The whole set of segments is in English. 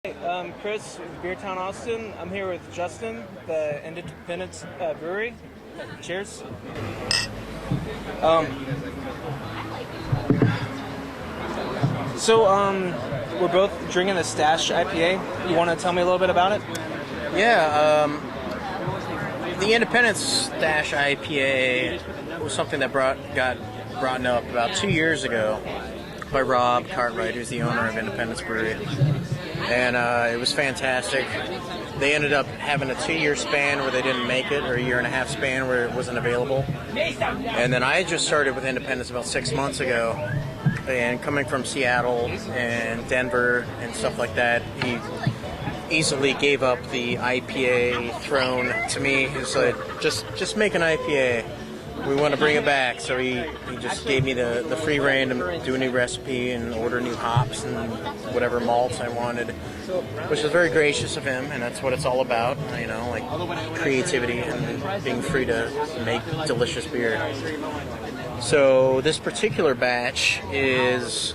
Hey, Chris with BeerTownAustin. I'm here with Justin, the Independence Brewery. Cheers. We're both drinking the Stash IPA. You want to tell me a little bit about it? Yeah, the Independence Stash IPA was something that got brought up about 2 years ago by Rob Cartwright, who's the owner of Independence Brewery. And it was fantastic. They ended up having a 2-year span where they didn't make it, or a 1.5-year span where it wasn't available. And then I just started with Independence about 6 months ago. And coming from Seattle and Denver and stuff like that, he easily gave up the IPA throne to me. He said, just make an IPA. We want to bring it back. So he just gave me the free rein to do a new recipe and order new hops and whatever malts I wanted, which was very gracious of him, and that's what it's all about, you know, like creativity and being free to make delicious beer. So this particular batch is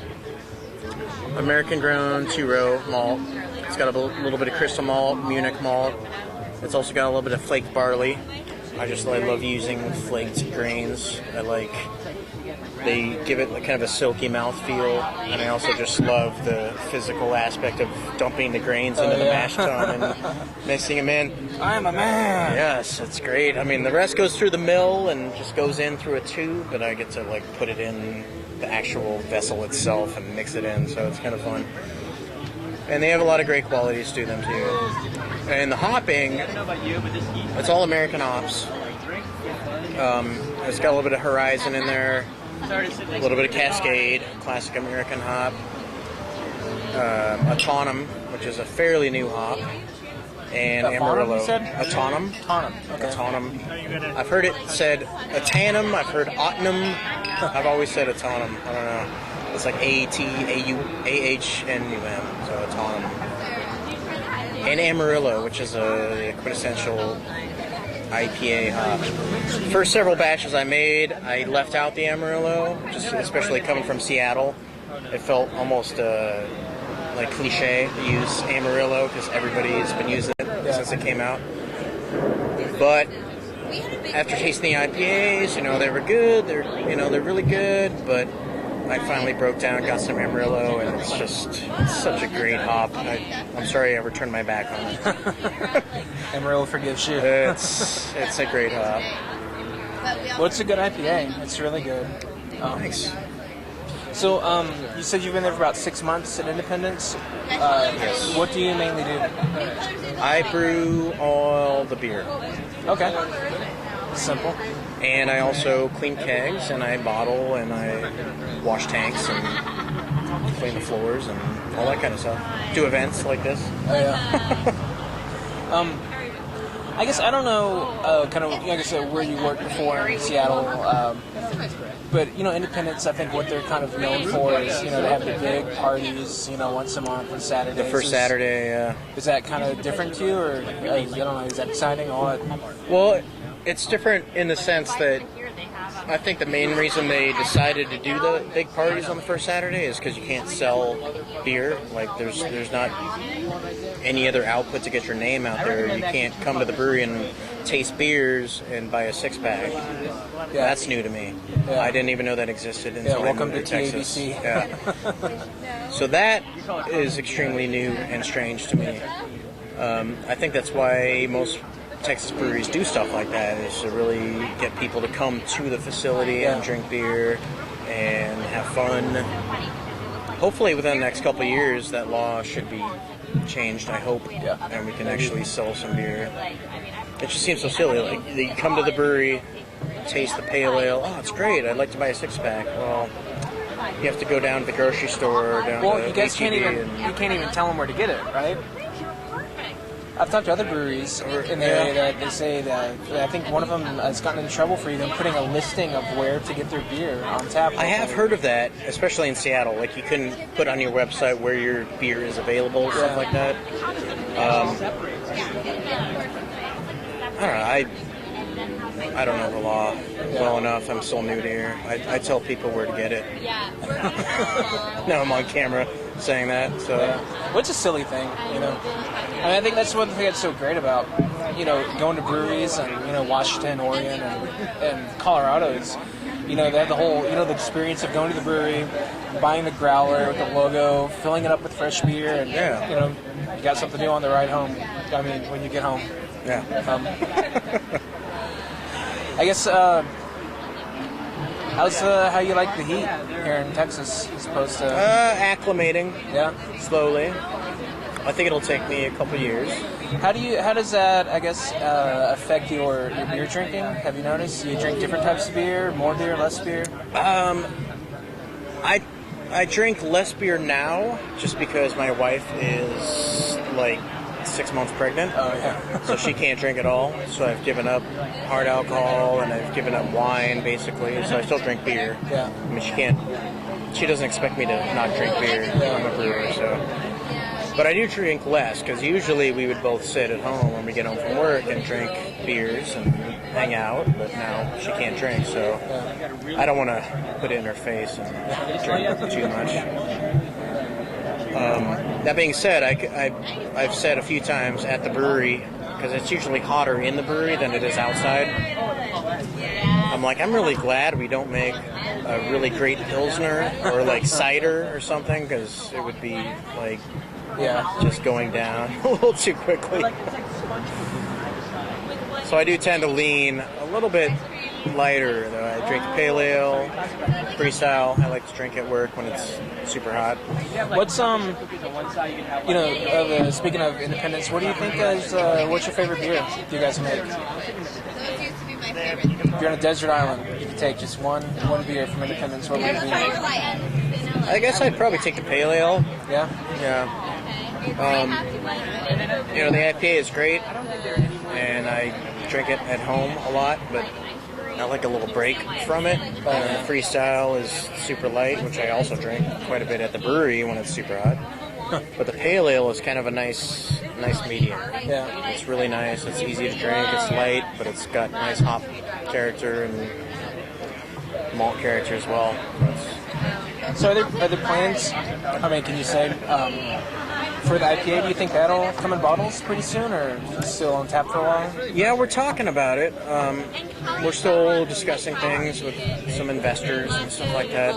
American grown 2-row malt. It's got a little bit of crystal malt, Munich malt. It's also got a little bit of flaked barley. I love using flaked grains. They give it kind of a silky mouthfeel, and I also just love the physical aspect of dumping the grains into the mash tun and mixing them in. I'm a man! Yes, it's great. I mean, the rest goes through the mill and just goes in through a tube, but I get to put it in the actual vessel itself and mix it in, so it's kind of fun. And they have a lot of great qualities to them too. And the hopping, it's all American hops. It's got a little bit of Horizon in there, a little bit of Cascade, classic American hop, Autumn, which is a fairly new hop, and Amarillo. Autumn. Okay. Autumn. I've heard it said Autumnum. I've heard Autumnum. I've always said Autumn. I don't know. It's like A-T-A-U-A-H-N-U-M, so Autumn. And Amarillo, which is a quintessential IPA hop. First several batches I made, I left out the Amarillo, especially coming from Seattle. It felt almost like cliche to use Amarillo because everybody's been using it since it came out. But after tasting the IPAs, they were good. They're really good, but I finally broke down, got some Amarillo, and it's such a great hop. I'm sorry I returned my back on it. Amarillo forgives you. It's a great hop. Well, it's a good IPA. It's really good. Thanks. So, you said you've been there for about 6 months at Independence. Yes. What do you mainly do? I brew all the beer. Okay. Simple. And I also clean kegs, and I bottle, and I wash tanks, and clean the floors, and all that kind of stuff. Do events like this. Oh, yeah. I guess I don't know, kind of, like I said, where you worked before in Seattle, but, Independence, I think what they're kind of known for is, they have the big parties, once a month on Saturdays. The first Saturday, yeah. Is that kind of different to you, or, I don't know, is that exciting or what? Well, it's different in the sense that I think the main reason they decided to do the big parties on the first Saturday is because you can't sell beer. Like, there's not any other output to get your name out there. You can't come to the brewery and taste beers and buy a 6-pack. Yeah. That's new to me. Yeah. I didn't even know that existed until I moved to Texas. Yeah. So that is extremely new and strange to me. I think that's why most Texas breweries do stuff like that, is to really get people to come to the facility and drink beer and have fun. Hopefully within the next couple of years that law should be changed, I hope, and we can actually sell some beer. It just seems so silly, like you come to the brewery, taste the pale ale, oh, it's great, I'd like to buy a 6-pack. Well, you have to go down to the grocery store, you guys can't even tell them where to get it, right? I've talked to other breweries in the area that they say that I think one of them has gotten in trouble for even putting a listing of where to get their beer on tap. I have heard of that, especially in Seattle. Like, you couldn't put on your website where your beer is available, stuff like that. I don't know. I don't know the law well enough. I'm still new to here. I tell people where to get it. Now I'm on camera. saying that. So, which is a silly thing, you know. I mean, I think that's one thing that's so great about, you know, going to breweries and, you know, Washington, Oregon, and Colorado is, you know, they have the whole, you know, the experience of going to the brewery, buying the growler with the logo, filling it up with fresh beer, and, you know, you got something new on the ride home. I mean, when you get home. Yeah. I guess, how you like the heat here in Texas as opposed to... acclimating. Yeah. Slowly. I think it'll take me a couple years. How does that, I guess, affect your beer drinking? Have you noticed? Do you drink different types of beer, more beer, less beer? I drink less beer now just because my wife is like 6 months pregnant. Oh, yeah. So she can't drink at all. So I've given up hard alcohol and I've given up wine, basically. So I still drink beer. Yeah. I mean, she doesn't expect me to not drink beer. I'm a brewer, so. But I do drink less, because usually we would both sit at home when we get home from work and drink beers and hang out, but now she can't drink, so I don't want to put it in her face and drink too much. That being said, I've said a few times at the brewery, because it's usually hotter in the brewery than it is outside, I'm like, I'm really glad we don't make a really great Pilsner or like cider or something, because it would be like just going down a little too quickly. So I do tend to lean a little bit lighter, though. I drink pale ale, freestyle. I like to drink at work when it's super hot. What's you know, speaking of independence, what do you think is what's your favorite beer you guys make? If you're on a desert island, you could take just one beer from Independence, what would it be? I guess I'd probably take the pale ale. Yeah? Yeah. You know, the IPA is great, and I drink it at home a lot, but I like a little break from it. Freestyle is super light, which I also drink quite a bit at the brewery when it's super hot. But the pale ale is kind of a nice medium. Yeah. It's really nice. It's easy to drink. It's light, but it's got nice hop character and malt character as well. So are there plans, I mean, can you say, for the IPA, do you think that'll come in bottles pretty soon, or still on tap for a while? Yeah, we're talking about it. We're still discussing things with some investors and stuff like that.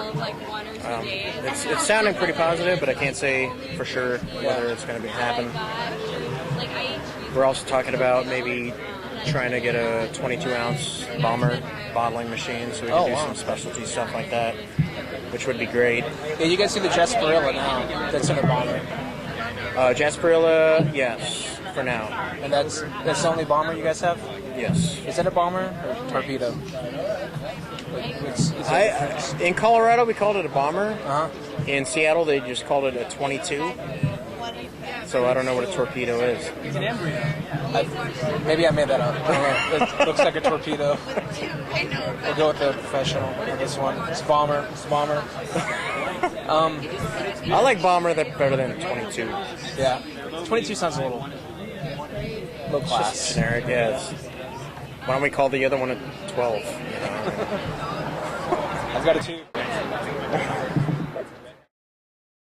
It's sounding pretty positive, but I can't say for sure whether it's going to happen. We're also talking about maybe trying to get a 22-ounce bomber bottling machine so we can do some specialty stuff like that, which would be great. Yeah, you guys see the Jasperilla now. That's in a bomber. Jasperilla, yes, for now. And that's the only bomber you guys have? Yes. Is that a bomber or torpedo? In Colorado, we called it a bomber. Uh-huh. In Seattle, they just called it a 22. So I don't know what a torpedo is. Maybe I made that up. I don't know. It looks like a torpedo. We'll go with the professional on this one. It's bomber. It's bomber. I like bomber better than 22. Yeah. 22 sounds a little class. Just generic, yes. Why don't we call the other one a 12? You know? I've got a 2.